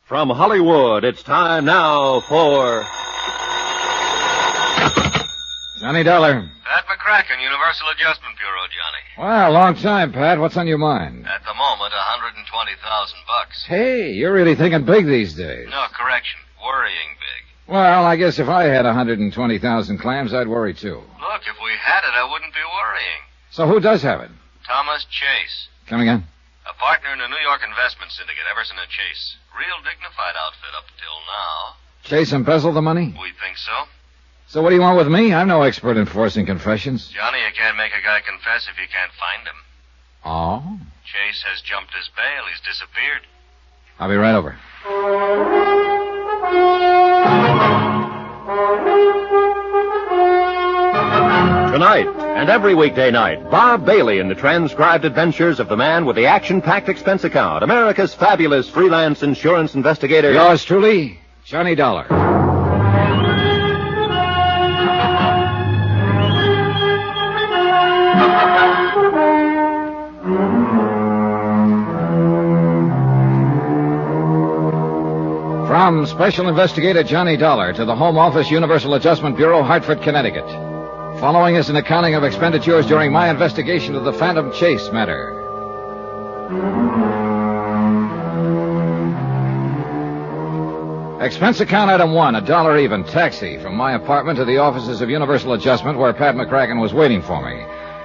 From Hollywood, it's time now for... Johnny Dollar. Pat McCracken, Universal Adjustment Bureau, Johnny. Well, long time, Pat. What's on your mind? At the moment, $120,000. Hey, you're really thinking big these days. No, correction. Worrying big. Well, I guess if I had 120,000 clams, I'd worry too. Look, if we had it, I wouldn't be worrying. So who does have it? Thomas Chase. Come again? A partner in the New York investment syndicate, Everson and Chase. Real dignified outfit up till now. Chase embezzled the money? We think so. So what do you want with me? I'm no expert in forcing confessions. Johnny, you can't make a guy confess if you can't find him. Oh? Chase has jumped his bail. He's disappeared. I'll be right over. Tonight, and every weekday night, Bob Bailey in the transcribed adventures of the man with the action-packed expense account, America's fabulous freelance insurance investigator. Yours truly, Johnny Dollar. From Special Investigator Johnny Dollar to the Home Office, Universal Adjustment Bureau, Hartford, Connecticut. Following is an accounting of expenditures during my investigation of the Phantom Chase matter. Expense account item 1, $1 even, taxi from my apartment to the offices of Universal Adjustment where Pat McCracken was waiting for me,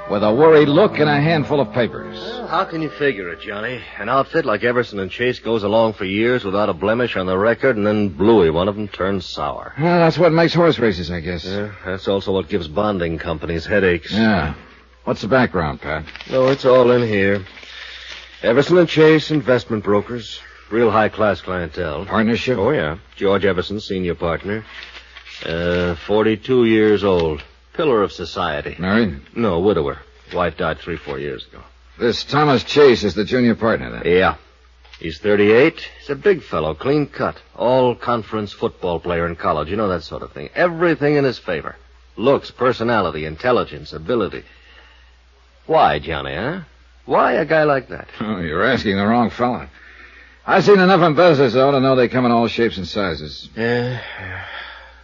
with a worried look and a handful of papers. Well, how can you figure it, Johnny? An outfit like Everson and Chase goes along for years without a blemish on the record, and then Bluey, one of them, turns sour. Well, that's what makes horse races, I guess. Yeah, that's also what gives bonding companies headaches. Yeah. What's the background, Pat? No, it's all in here. Everson and Chase, investment brokers. Real high-class clientele. Partnership? Oh, yeah. George Everson, senior partner. 42 years old. Pillar of society. Married? No, widower. Wife died 3-4 years ago. This Thomas Chase is the junior partner, then? Yeah. He's 38. He's a big fellow, clean cut. All-conference football player in college. You know, that sort of thing. Everything in his favor. Looks, personality, intelligence, ability. Why, Johnny, huh? Why a guy like that? Oh, you're asking the wrong fella. I've seen enough embezzlers, though, to know they come in all shapes and sizes. Yeah.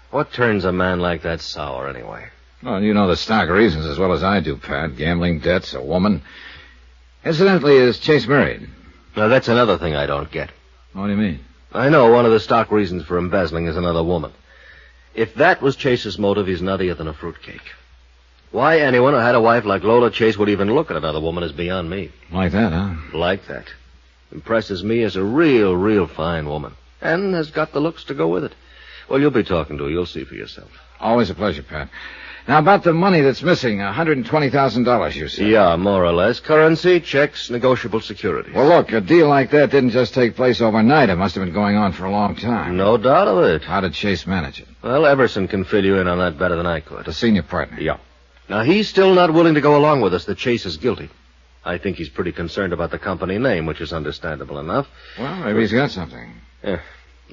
What turns a man like that sour, anyway? Well, you know the stock reasons as well as I do, Pat. Gambling debts, a woman. Incidentally, is Chase married? Now, that's another thing I don't get. What do you mean? I know one of the stock reasons for embezzling is another woman. If that was Chase's motive, he's nuttier than a fruitcake. Why anyone who had a wife like Lola Chase would even look at another woman is beyond me. Like that, huh? Like that. Impresses me as a real fine woman. And has got the looks to go with it. Well, you'll be talking to her. You'll see for yourself. Always a pleasure, Pat. Now, about the money that's missing, $120,000, you said. Yeah, more or less. Currency, checks, negotiable securities. Well, look, a deal like that didn't just take place overnight. It must have been going on for a long time. No doubt of it. How did Chase manage it? Well, Everson can fill you in on that better than I could. The senior partner. Yeah. Now, he's still not willing to go along with us that Chase is guilty. I think he's pretty concerned about the company name, which is understandable enough. Well, maybe he's got something. Yeah.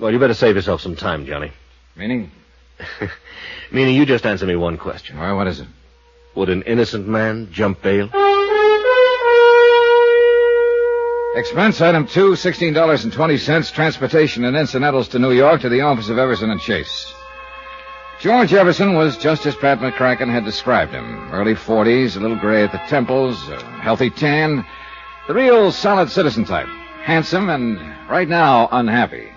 Well, you better save yourself some time, Johnny. Meaning? Meaning you just answer me one question. Well, what is it? Would an innocent man jump bail? Expense item 2, $16.20, transportation and incidentals to New York to the office of Everson and Chase. George Everson was just as Pat McCracken had described him. Early 40s, a little gray at the temples, a healthy tan. The real solid citizen type. Handsome and, right now, unhappy.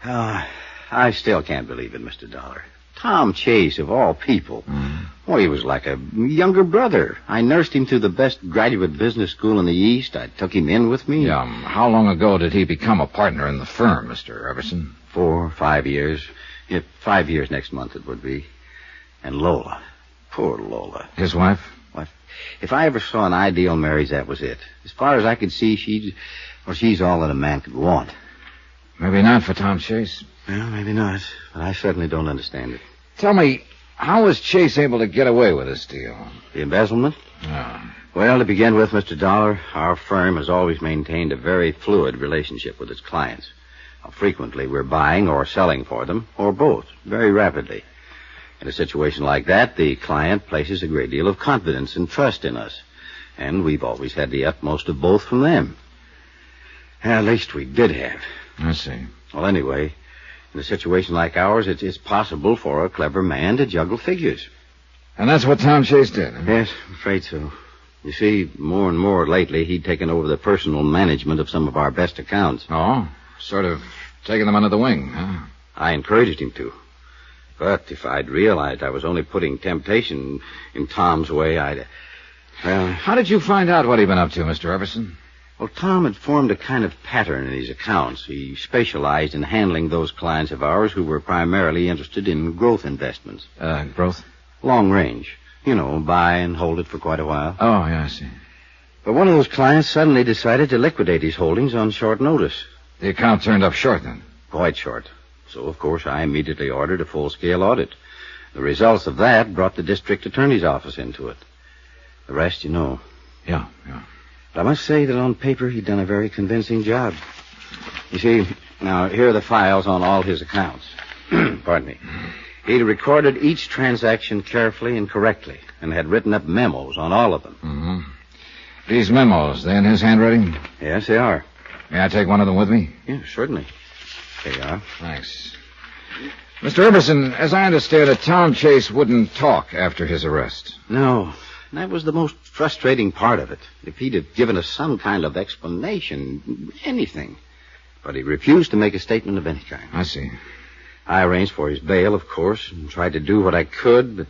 I still can't believe it, Mr. Dollar. Tom Chase, of all people. Well, he was like a younger brother. I nursed him through the best graduate business school in the East. I took him in with me. Yeah, how long ago did he become a partner in the firm, Mr. Everson? 4 or 5 years. Yeah, 5 years next month it would be. And Lola. Poor Lola. His wife? What? If I ever saw an ideal marriage, that was it. As far as I could see, she's all that a man could want. Maybe not for Tom Chase. Well, maybe not. But I certainly don't understand it. Tell me, how was Chase able to get away with this deal? The embezzlement? Yeah. Well, to begin with, Mr. Dollar, our firm has always maintained a very fluid relationship with its clients. Frequently, we're buying or selling for them, or both, very rapidly. In a situation like that, the client places a great deal of confidence and trust in us. And we've always had the utmost of both from them. At least we did have. I see. Well, anyway, in a situation like ours, it's possible for a clever man to juggle figures. And that's what Tom Chase did. Huh? Yes, I'm afraid so. You see, more and more lately, he'd taken over the personal management of some of our best accounts. Oh, sort of taking them under the wing, huh? I encouraged him to. But if I'd realized I was only putting temptation in Tom's way, Well, how did you find out what he'd been up to, Mr. Everson? Well, Tom had formed a kind of pattern in his accounts. He specialized in handling those clients of ours who were primarily interested in growth investments. Growth? Long range. You know, buy and hold it for quite a while. Oh, yeah, I see. But one of those clients suddenly decided to liquidate his holdings on short notice. The account turned up short, then? Quite short. So, of course, I immediately ordered a full-scale audit. The results of that brought the district attorney's office into it. The rest, you know. Yeah. But I must say that on paper he'd done a very convincing job. You see, now, here are the files on all his accounts. Pardon me. He'd recorded each transaction carefully and correctly, and had written up memos on all of them. Mm-hmm. These memos, they in his handwriting? Yes, they are. May I take one of them with me? Yeah, certainly. Here you are. Thanks. Mr. Everson, as I understand it, Tom Chase wouldn't talk after his arrest. No. That was the most frustrating part of it. If he'd have given us some kind of explanation, anything. But he refused to make a statement of any kind. I see. I arranged for his bail, of course, and tried to do what I could,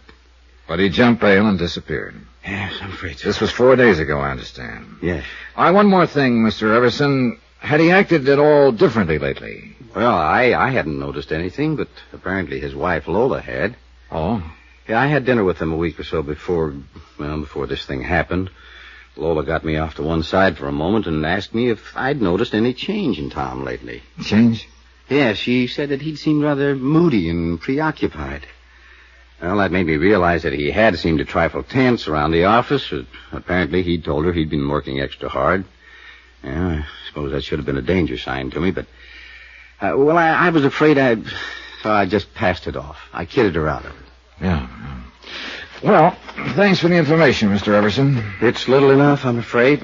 But he jumped bail and disappeared. Yes, I'm afraid so. This was 4 days ago, I understand. Yes. One more thing, Mr. Everson. Had he acted at all differently lately? Well, I hadn't noticed anything, but apparently his wife, Lola, had. Oh? Yeah, I had dinner with him a week or so before this thing happened. Lola got me off to one side for a moment and asked me if I'd noticed any change in Tom lately. Change? Yeah, she said that he'd seemed rather moody and preoccupied. Well, that made me realize that he had seemed a trifle tense around the office. Apparently, he'd told her he'd been working extra hard. Yeah, I suppose that should have been a danger sign to me, but... I was afraid so I just passed it off. I kidded her out of it. Yeah. Well, thanks for the information, Mr. Everson. It's little enough, I'm afraid.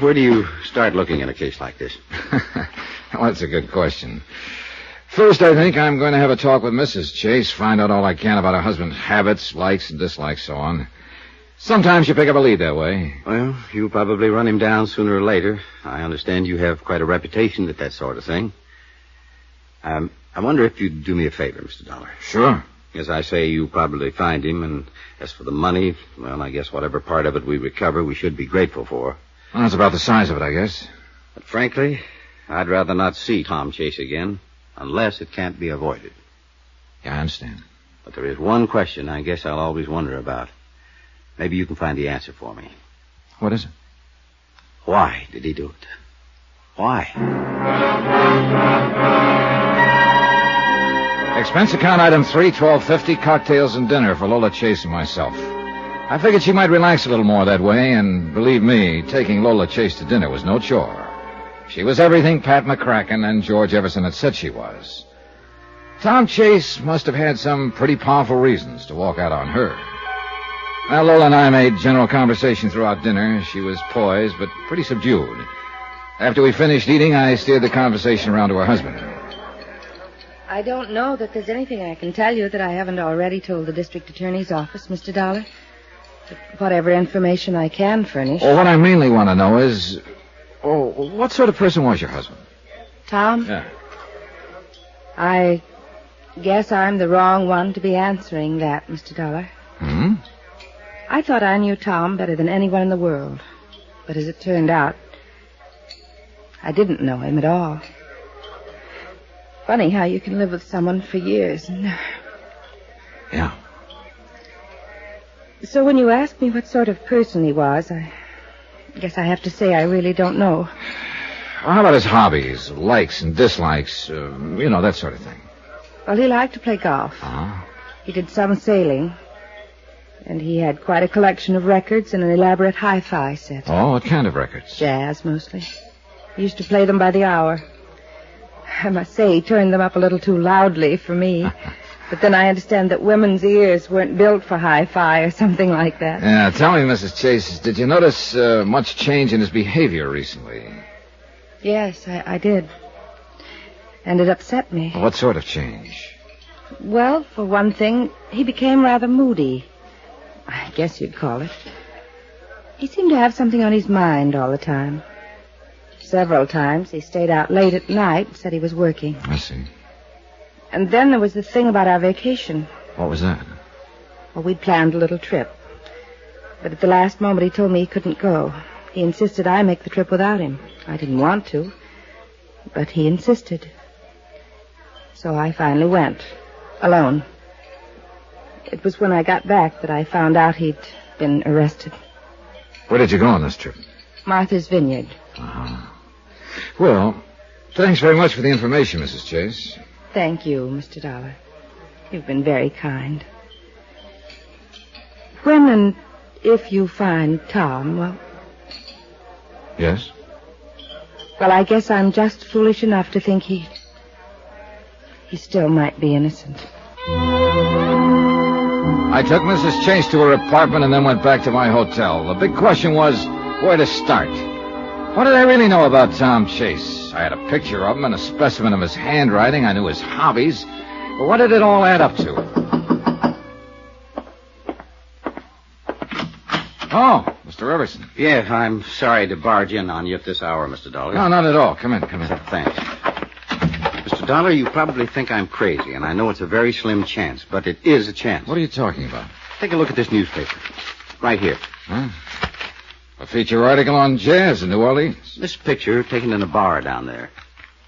Where do you start looking in a case like this? Well, that's a good question. First, I think I'm going to have a talk with Mrs. Chase, find out all I can about her husband's habits, likes and dislikes, so on. Sometimes you pick up a lead that way. Well, you'll probably run him down sooner or later. I understand you have quite a reputation at that sort of thing. I wonder if you'd do me a favor, Mr. Dollar. Sure. As I say, you'll probably find him, and as for the money, well, I guess whatever part of it we recover, we should be grateful for. Well, that's about the size of it, I guess. But frankly, I'd rather not see Tom Chase again, unless it can't be avoided. Yeah, I understand. But there is one question I guess I'll always wonder about. Maybe you can find the answer for me. What is it? Why did he do it? Why? Expense account item 3, $12.50, cocktails and dinner for Lola Chase and myself. I figured she might relax a little more that way, and believe me, taking Lola Chase to dinner was no chore. She was everything Pat McCracken and George Everson had said she was. Tom Chase must have had some pretty powerful reasons to walk out on her. Well, Lola and I made general conversation throughout dinner. She was poised, but pretty subdued. After we finished eating, I steered the conversation around to her husband. I don't know that there's anything I can tell you that I haven't already told the district attorney's office, Mr. Dollar. But whatever information I can furnish. Well, what I mainly want to know is... what sort of person was your husband? Tom? Yeah. I guess I'm the wrong one to be answering that, Mr. Dollar. Hmm? I thought I knew Tom better than anyone in the world. But as it turned out, I didn't know him at all. Funny how you can live with someone for years and... Yeah. So when you ask me what sort of person he was, I guess I have to say I really don't know. Well, how about his hobbies, likes and dislikes, that sort of thing? Well, he liked to play golf. Uh-huh. He did some sailing. And he had quite a collection of records and an elaborate hi-fi set. Oh, what kind of records? Jazz, mostly. He used to play them by the hour. I must say he turned them up a little too loudly for me. But then I understand that women's ears weren't built for hi-fi or something like that. Yeah, tell me, Mrs. Chase, did you notice much change in his behavior recently? Yes, I did. And it upset me. What sort of change? Well, for one thing, he became rather moody. I guess you'd call it. He seemed to have something on his mind all the time. Several times he stayed out late at night and said he was working. I see. And then there was the thing about our vacation. What was that? Well, we'd planned a little trip. But at the last moment he told me he couldn't go. He insisted I make the trip without him. I didn't want to, but he insisted. So I finally went, alone. It was when I got back that I found out he'd been arrested. Where did you go on this trip? Martha's Vineyard. Uh-huh. Well, thanks very much for the information, Mrs. Chase. Thank you, Mr. Dollar. You've been very kind. When and if you find Tom, well... Yes? Well, I guess I'm just foolish enough to think he still might be innocent. I took Mrs. Chase to her apartment and then went back to my hotel. The big question was where to start. What did I really know about Tom Chase? I had a picture of him and a specimen of his handwriting. I knew his hobbies. But what did it all add up to? Oh, Mr. Everson. Yeah, I'm sorry to barge in on you at this hour, Mr. Dollar. No, not at all. Come in. Thanks. Mr. Dollar, you probably think I'm crazy, and I know it's a very slim chance, but it is a chance. What are you talking about? Take a look at this newspaper. Right here. Huh? A feature article on jazz in New Orleans. This picture taken in a bar down there.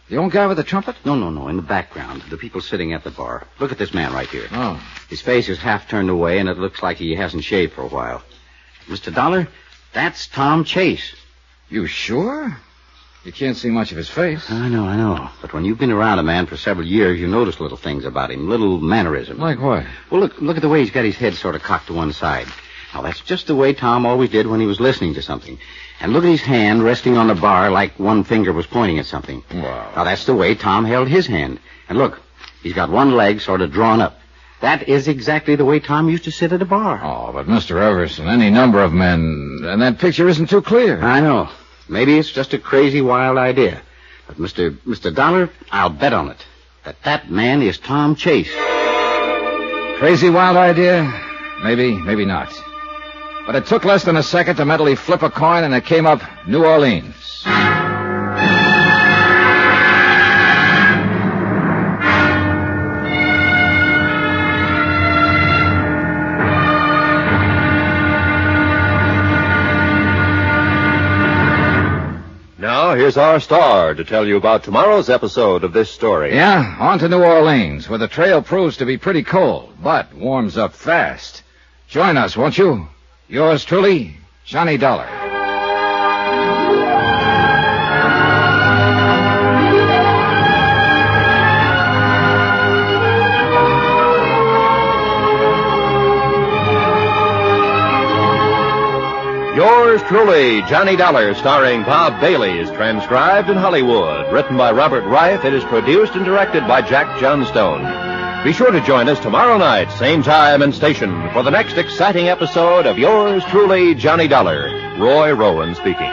The old guy with the trumpet? No, in the background. The people sitting at the bar. Look at this man right here. Oh. His face is half turned away, and it looks like he hasn't shaved for a while. Mr. Dollar, that's Tom Chase. You sure? You can't see much of his face. I know. But when you've been around a man for several years, you notice little things about him, little mannerisms. Like what? Well, look at the way he's got his head sort of cocked to one side. Now, that's just the way Tom always did when he was listening to something. And look at his hand resting on the bar like one finger was pointing at something. Wow. Now, that's the way Tom held his hand. And look, he's got one leg sort of drawn up. That is exactly the way Tom used to sit at a bar. Oh, but Mr. Everson, any number of men, and that picture isn't too clear. I know. Maybe it's just a crazy, wild idea. But, Mr. Dollar, I'll bet on it that man is Tom Chase. Crazy, wild idea? Maybe not. But it took less than a second to mentally flip a coin, and it came up New Orleans. Now, here's our star to tell you about tomorrow's episode of this story. Yeah, on to New Orleans, where the trail proves to be pretty cold, but warms up fast. Join us, won't you? Yours truly, Johnny Dollar. Yours truly, Johnny Dollar, starring Bob Bailey, is transcribed in Hollywood. Written by Robert Reif, it is produced and directed by Jack Johnstone. Be sure to join us tomorrow night, same time and station, for the next exciting episode of Yours truly, Johnny Dollar. Roy Rowan speaking.